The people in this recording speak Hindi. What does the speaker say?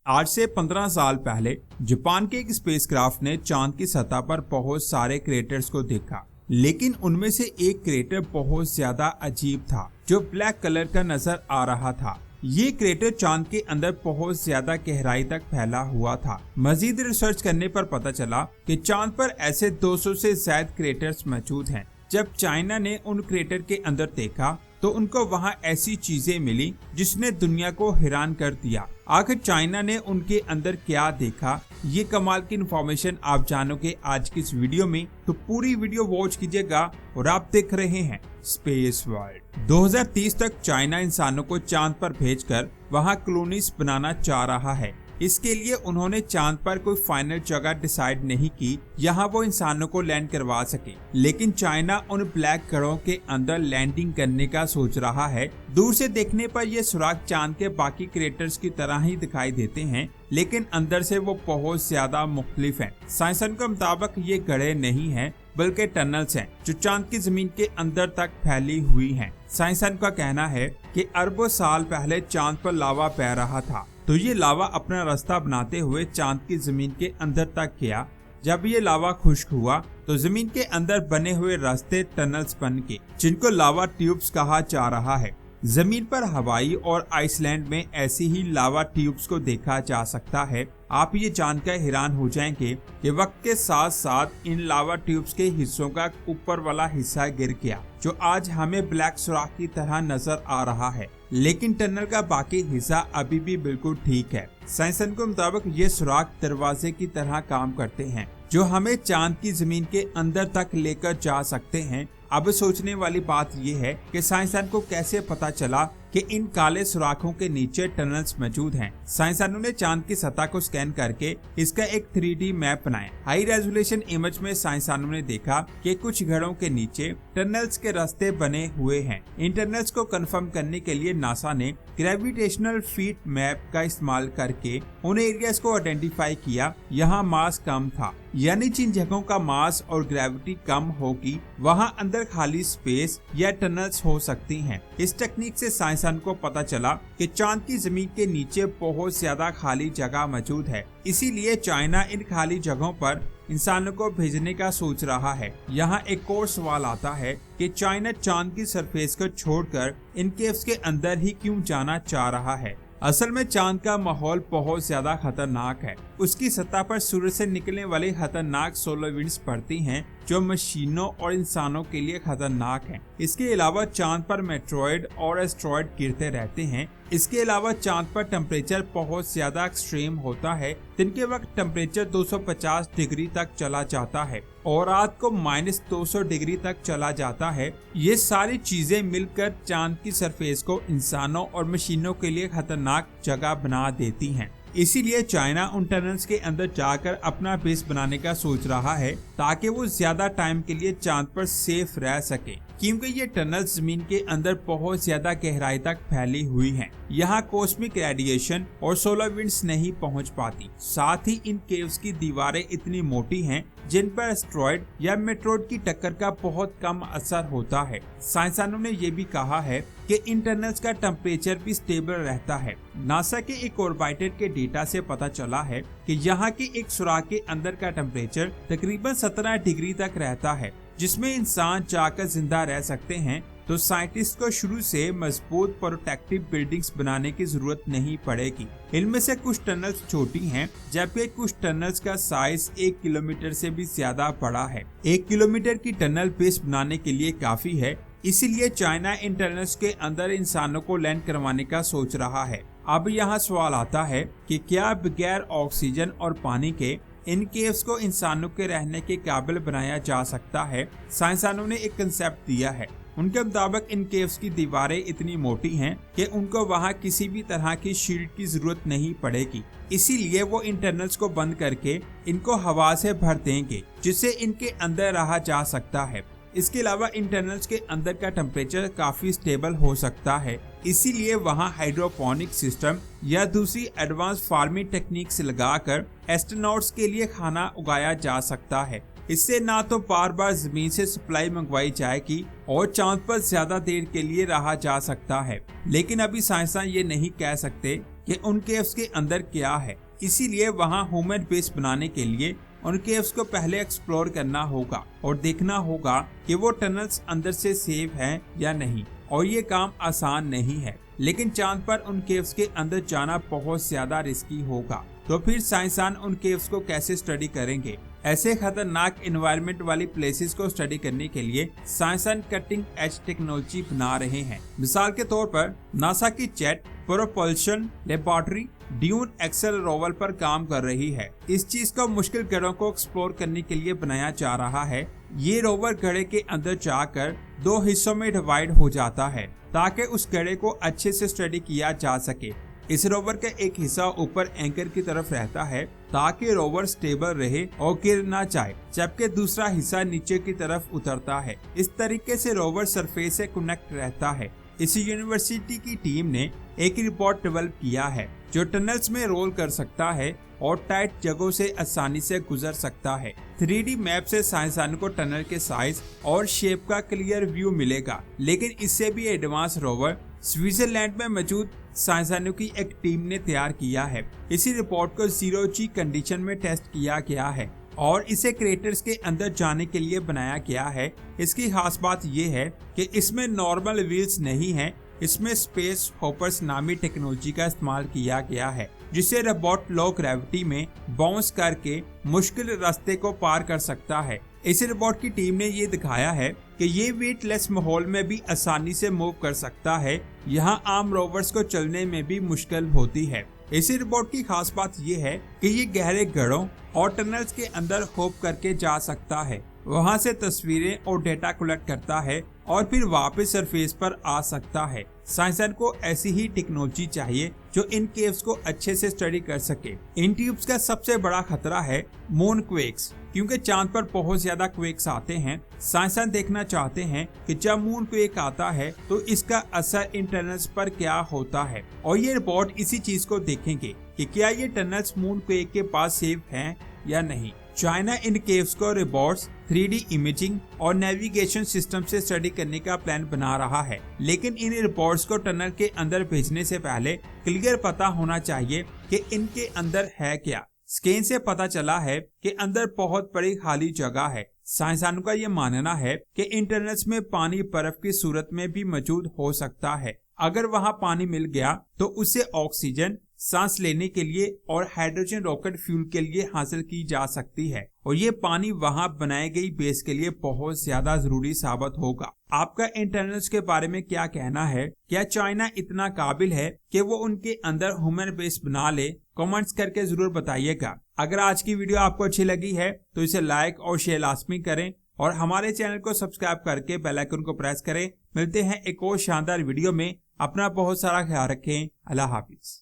आज से 15 साल पहले जापान के एक स्पेसक्राफ्ट ने चांद की सतह पर बहुत सारे क्रेटर्स को देखा, लेकिन उनमें से एक क्रेटर बहुत ज्यादा अजीब था जो ब्लैक कलर का नजर आ रहा था। ये क्रेटर चांद के अंदर बहुत ज्यादा गहराई तक फैला हुआ था। मजीद रिसर्च करने पर पता चला कि चांद पर ऐसे 200 से ज्यादा क्रेटर्स मौजूद हैं। जब चाइना ने उन क्रेटर के अंदर देखा तो उनको वहां ऐसी चीजें मिली जिसने दुनिया को हैरान कर दिया। आखिर चाइना ने उनके अंदर क्या देखा, ये कमाल की इंफॉर्मेशन आप जानोगे आज की इस वीडियो में, तो पूरी वीडियो वॉच कीजिएगा। और आप देख रहे हैं स्पेस वर्ल्ड। 2030 तक चाइना इंसानों को चांद पर भेजकर वहां कॉलोनीज बनाना चाह रहा है। इसके लिए उन्होंने चांद पर कोई फाइनल जगह डिसाइड नहीं की यहाँ वो इंसानों को लैंड करवा सके, लेकिन चाइना उन ब्लैक ग्रहों के अंदर लैंडिंग करने का सोच रहा है। दूर से देखने पर ये सुराग चांद के बाकी क्रेटर्स की तरह ही दिखाई देते हैं, लेकिन अंदर से वो बहुत ज्यादा मुख्तलिफ हैं। साइंसदानों के मुताबिक ये गड्ढे नहीं हैं बल्कि टनल्स हैं जो चांद की जमीन के अंदर तक फैली हुई हैं। साइंसदानों का कहना है कि अरबों साल पहले चांद पर लावा बह रहा था, तो ये लावा अपना रास्ता बनाते हुए चांद की जमीन के अंदर तक गया। जब ये लावा खुश्क हुआ तो जमीन के अंदर बने हुए रास्ते टनल्स बन के, जिनको लावा ट्यूब्स कहा जा रहा है। जमीन पर हवाई और आइसलैंड में ऐसी ही लावा ट्यूब्स को देखा जा सकता है। आप ये जानकर हैरान हो जाएंगे कि वक्त के साथ साथ इन लावा ट्यूब्स के हिस्सों का ऊपर वाला हिस्सा गिर गया, जो आज हमें ब्लैक सुराख की तरह नजर आ रहा है, लेकिन टनल का बाकी हिस्सा अभी भी बिल्कुल ठीक है। साइंसदानों के मुताबिक ये सुराख दरवाजे की तरह काम करते हैं जो हमें चांद की जमीन के अंदर तक लेकर जा सकते हैं। अब सोचने वाली बात यह है कि साइंसदान को कैसे पता चला कि इन काले सुराखों के नीचे टनल्स मौजूद हैं। साइंसदानों ने चांद की सतह को स्कैन करके इसका एक 3D मैप बनाया। हाई रेजोल्यूशन इमेज में साइंसदानों ने देखा कि कुछ घरों के नीचे टनल्स के रास्ते बने हुए हैं। इन टनल्स को कंफर्म करने के लिए नासा ने ग्रेविटेशनल फील्ड मैप का इस्तेमाल करके उन एरियाज को आइडेंटिफाई किया। यहाँ मास कम था, यानी जिन जगहों का मास और ग्रेविटी कम होगी वहाँ अंदर खाली स्पेस या टनल्स हो सकती हैं। इस टेक्निक से साइंसदान को पता चला कि चांद की जमीन के नीचे बहुत ज्यादा खाली जगह मौजूद है, इसीलिए चाइना इन खाली जगहों पर इंसानों को भेजने का सोच रहा है। यहाँ एक और सवाल आता है कि चाइना चांद की सरफेस को छोड़कर इन केव्स के अंदर ही क्यों जाना चाह रहा है। असल में चांद का माहौल बहुत ज्यादा खतरनाक है। उसकी सतह पर सूरज से निकलने वाली खतरनाक सोलर विंड्स पड़ती हैं जो मशीनों और इंसानों के लिए खतरनाक हैं। इसके अलावा चांद पर मेट्रॉइड और एस्ट्रॉइड गिरते रहते हैं। इसके अलावा चांद पर टेम्परेचर बहुत ज्यादा एक्सट्रीम होता है। दिन के वक्त टेम्परेचर 250 डिग्री तक चला जाता है और रात को -200 डिग्री तक चला जाता है। ये सारी चीजें मिलकर चांद की सरफेस को इंसानों और मशीनों के लिए खतरनाक जगह बना देती हैं। इसीलिए चाइना उन टनल्स के अंदर जाकर अपना बेस बनाने का सोच रहा है ताकि वो ज्यादा टाइम के लिए चांद पर सेफ रह सके, क्योंकि ये टनल्स जमीन के अंदर बहुत ज्यादा गहराई तक फैली हुई हैं। यहाँ कॉस्मिक रेडिएशन और सोलर विंड्स नहीं पहुँच पाती। साथ ही इन केव्स की दीवारें इतनी मोटी हैं जिन पर एस्ट्रॉइड या मेट्रोइड की टक्कर का बहुत कम असर होता है। साइंसदानों ने ये भी कहा है कि इन टनल्स का टेम्परेचर भी स्टेबल रहता है। नासा के एक ऑर्बिटर के डेटा से पता चला है कि यहाँ के एक सुराख के अंदर का टेम्परेचर तकरीबन 17 डिग्री तक रहता है, जिसमें इंसान जाकर जिंदा रह सकते हैं। तो साइंटिस्ट को शुरू से मजबूत प्रोटेक्टिव बिल्डिंग्स बनाने की जरूरत नहीं पड़ेगी। इनमें से कुछ टनल्स छोटी हैं, जबकि कुछ टनल्स का साइज 1 किलोमीटर से भी ज्यादा बड़ा है। 1 किलोमीटर की टनल बेस बनाने के लिए काफी है, इसीलिए चाइना इन टनल्स के अंदर इंसानों को लैंड करवाने का सोच रहा है। अब यहाँ सवाल आता है कि क्या बगैर ऑक्सीजन और पानी के इन केव्स को इंसानों के रहने के काबिल बनाया जा सकता है। साइंसदानों ने एक कंसेप्ट दिया है। उनके मुताबिक इन केव्स की दीवारें इतनी मोटी हैं कि उनको वहां किसी भी तरह की शील्ड की जरूरत नहीं पड़ेगी। इसीलिए वो इन टनल्स को बंद करके इनको हवा से भर देंगे, जिससे इनके अंदर रहा जा सकता है। इसके अलावा इन टनल्स के अंदर का टेम्परेचर काफी स्टेबल हो सकता है, इसीलिए वहां हाइड्रोपोनिक सिस्टम या दूसरी एडवांस फार्मिंग टेक्निक्स लगाकर एस्ट्रोनॉट्स के लिए खाना उगाया जा सकता है। इससे ना तो बार बार जमीन से सप्लाई मंगवाई जाएगी और चांद पर ज्यादा देर के लिए रहा जा सकता है। लेकिन अभी साइंसदान ये नहीं कह सकते कि उन केव्स के अंदर क्या है। इसीलिए वहाँ ह्यूमन बेस बनाने के लिए उन केव्स को पहले एक्सप्लोर करना होगा और देखना होगा कि वो टनल्स अंदर से सेफ हैं या नहीं। और ये काम आसान नहीं है, लेकिन चांद पर उन केव्स के अंदर जाना बहुत ज्यादा रिस्की होगा। तो फिर साइंसदान उन केव्स को कैसे स्टडी करेंगे? ऐसे खतरनाक एनवायरनमेंट वाली प्लेसेस को स्टडी करने के लिए साइंसदान कटिंग एज टेक्नोलॉजी बना रहे हैं। मिसाल के तौर पर नासा की jet propulsion laboratory DuAxel rover पर काम कर रही है। इस चीज को मुश्किल गढ़ों को एक्सप्लोर करने के लिए बनाया जा रहा है। ये रोवर गड्ढे के अंदर जाकर 2 हिस्सों में डिवाइड हो जाता है ताकि उस गड्ढे को अच्छे से स्टडी किया जा सके। इस रोवर का एक हिस्सा ऊपर एंकर की तरफ रहता है ताकि रोवर स्टेबल रहे और गिर ना जाए, जबकि दूसरा हिस्सा नीचे की तरफ उतरता है। इस तरीके से रोवर सरफेस से कनेक्ट रहता है। इस यूनिवर्सिटी की टीम ने एक रिपोर्ट डेवलप किया है जो टनल्स में रोल कर सकता है और टाइट जगहों से आसानी से गुजर सकता है। 3D मैप से साइंसदानों को टनल के साइज और शेप का क्लियर व्यू मिलेगा। लेकिन इससे भी एडवांस रोवर स्विट्जरलैंड में मौजूद साइंसदानों की एक टीम ने तैयार किया है। इसी रिपोर्ट को 0G कंडीशन में टेस्ट किया गया है और इसे क्रेटर्स के अंदर जाने के लिए बनाया गया है। इसकी खास बात यह है कि इसमें नॉर्मल व्हील्स नहीं है, इसमें स्पेस हॉपर्स नामी टेक्नोलॉजी का इस्तेमाल किया गया है, जिससे रोबोट लो ग्रेविटी में बाउंस करके मुश्किल रास्ते को पार कर सकता है। इस रोबोट की टीम ने ये दिखाया है कि ये वेटलेस माहौल में भी आसानी से मूव कर सकता है। यहाँ आम रोवर्स को चलने में भी मुश्किल होती है। इस रोबोट की खास बात यह है कि ये गहरे गड्ढों और टनल्स के अंदर होप करके जा सकता है, वहां से तस्वीरें और डेटा कलेक्ट करता है और फिर वापस सरफेस पर आ सकता है। साइंसदान को ऐसी ही टेक्नोलॉजी चाहिए जो इन केव्स को अच्छे से स्टडी कर सके। इन ट्यूब्स का सबसे बड़ा खतरा है मून क्वेक्स, क्योंकि चांद पर बहुत ज्यादा क्वेक्स आते हैं। साइंसदान देखना चाहते हैं कि जब मून क्वेक आता है तो इसका असर इन टनल्स पर क्या होता है, और ये रिपोर्ट इसी चीज को देखेंगे कि क्या ये टनल्स मून क्वेक के पास सेफ हैं या नहीं। चाइना इन केव्स को रोबोट्स, 3D इमेजिंग और नेविगेशन सिस्टम से स्टडी करने का प्लान बना रहा है, लेकिन इन रिपोर्ट्स को टनल के अंदर भेजने से पहले क्लियर पता होना चाहिए कि इनके अंदर है क्या। स्कैन से पता चला है कि अंदर बहुत बड़ी खाली जगह है। साइंसदानों का ये मानना है कि इन टनल्स में पानी बर्फ की सूरत में भी मौजूद हो सकता है। अगर वहाँ पानी मिल गया तो उससे ऑक्सीजन सांस लेने के लिए और हाइड्रोजन रॉकेट फ्यूल के लिए हासिल की जा सकती है, और ये पानी वहां बनाई गई बेस के लिए बहुत ज्यादा जरूरी साबित होगा। आपका इन टनल्स के बारे में क्या कहना है? क्या चाइना इतना काबिल है कि वो उनके अंदर ह्यूमन बेस बना ले? कमेंट्स करके जरूर बताइएगा। अगर आज की वीडियो आपको अच्छी लगी है तो इसे लाइक और शेयर लाजमी करें और हमारे चैनल को सब्सक्राइब करके बेल आइकन को प्रेस करें। मिलते हैं एक और शानदार वीडियो में। अपना बहुत सारा ख्याल रखें। अल्लाह हाफिज।